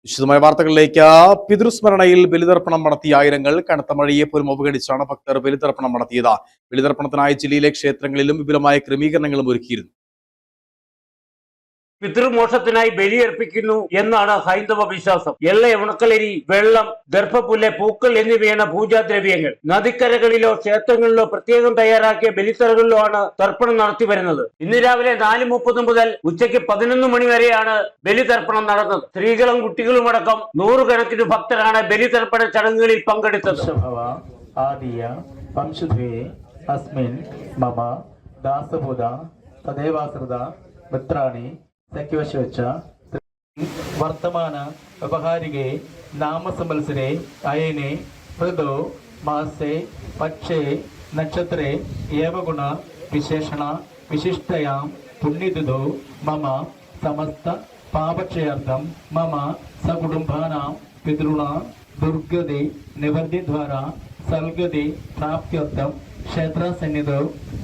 വിശദമായ വാർത്തകളിലേക്ക്. പിതൃസ്മരണയിൽ ബലിതർപ്പണം നടത്തിയ ആയിരങ്ങൾ കനത്ത മഴയെ പോലും അവഗണിച്ചാണ് ഭക്തർ ബലിതർപ്പണം നടത്തിയത്. ബലിതർപ്പണത്തിനായി ജില്ലയിലെ ക്ഷേത്രങ്ങളിലും വിപുലമായ ക്രമീകരണങ്ങളും ഒരുക്കിയിരുന്നു. പിതൃമോക്ഷത്തിനായി ബലിയർപ്പിക്കുന്നു എന്നാണ് ഹൈന്ദവ വിശ്വാസം. എള്ള, ഉണക്കലരി, വെള്ളം, ദർഭപ്പുല്ല്, പൂക്കൾ എന്നിവയാണ് പൂജാദ്രവ്യങ്ങൾ. നദിക്കരകളിലോ ക്ഷേത്രങ്ങളിലോ പ്രത്യേകം തയ്യാറാക്കിയ ബലിത്തറകളിലോ ആണ് തർപ്പണം നടത്തി വരുന്നത്. ഇന്ന് രാവിലെ 4:30 മുതൽ ഉച്ചയ്ക്ക് 11 മണി വരെയാണ് ബലിതർപ്പണം നടന്നത്. സ്ത്രീകളും കുട്ടികളും അടക്കം നൂറുകണക്കിന് ഭക്തരാണ് ബലിതർപ്പണ ചടങ്ങുകളിൽ പങ്കെടുത്തത്. വർത്തമാന വ്യവഹാരികെ നാമസംവത്സരെ അയനെ ഋതോ മാസേ പക്ഷേ നക്ഷത്രേ ഏവഗുണ വിശേഷണ വിശിഷ്ടയാം പുണ്യതിഥോ മമ സമസ്ത പാപക്ഷയാർത്ഥം മമ സകുടുംബാനാം പിതൃണാം ദുർഗതി നിവർത്തിദ്വാര സൽഗതി പ്രാപ്ത്യർത്ഥം ക്ഷേത്രസന്നിധോ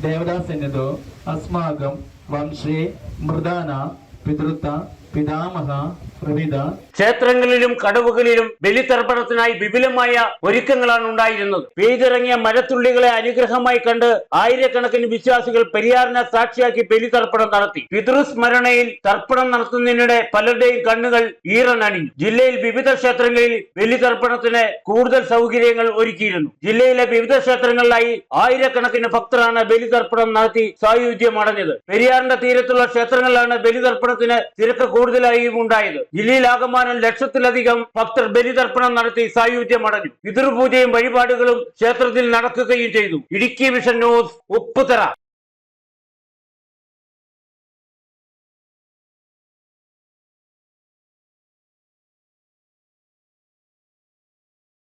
ദേവതാസന്നിധോ അസ്മാകം വംശേ മൃദാന പിതൃത്വ പിതാമഹ പ്രവിധ. ക്ഷേത്രങ്ങളിലും കടവുകളിലും ബലിതർപ്പണത്തിനായി വിപുലമായ ഒരുക്കങ്ങളാണ് ഉണ്ടായിരുന്നത്. പെയ്തിറങ്ങിയ മഴത്തുള്ളികളെ അനുഗ്രഹമായി കണ്ട് ആയിരക്കണക്കിന് വിശ്വാസികൾ പെരിയാറിനെ സാക്ഷിയാക്കി ബലിതർപ്പണം നടത്തി. പിതൃസ്മരണയിൽ തർപ്പണം നടത്തുന്നതിനിടെ പലരുടെയും കണ്ണുകൾ ഈറനണിഞ്ഞു. ജില്ലയിൽ വിവിധ ക്ഷേത്രങ്ങളിൽ ബലിതർപ്പണത്തിന് കൂടുതൽ സൗകര്യങ്ങൾ ഒരുക്കിയിരുന്നു. ജില്ലയിലെ വിവിധ ക്ഷേത്രങ്ങളിലായി ആയിരക്കണക്കിന് ഭക്തരാണ് ബലിതർപ്പണം നടത്തി സായുജ്യമടഞ്ഞത്. പെരിയാറിന്റെ തീരത്തുള്ള ക്ഷേത്രങ്ങളിലാണ് ബലിതർപ്പണത്തിന് തിരക്ക് കൂടുതലായും ഉണ്ടായത്. ജില്ലയിലാകമാനം ലക്ഷത്തിലധികം ഭക്തർ ബലിതർപ്പണം നടത്തി സായുജ്യമടഞ്ഞു. പിതൃപൂജയും വഴിപാടുകളും ക്ഷേത്രത്തിൽ നടക്കുകയും ചെയ്തു. Idukki vision news, Upputhara.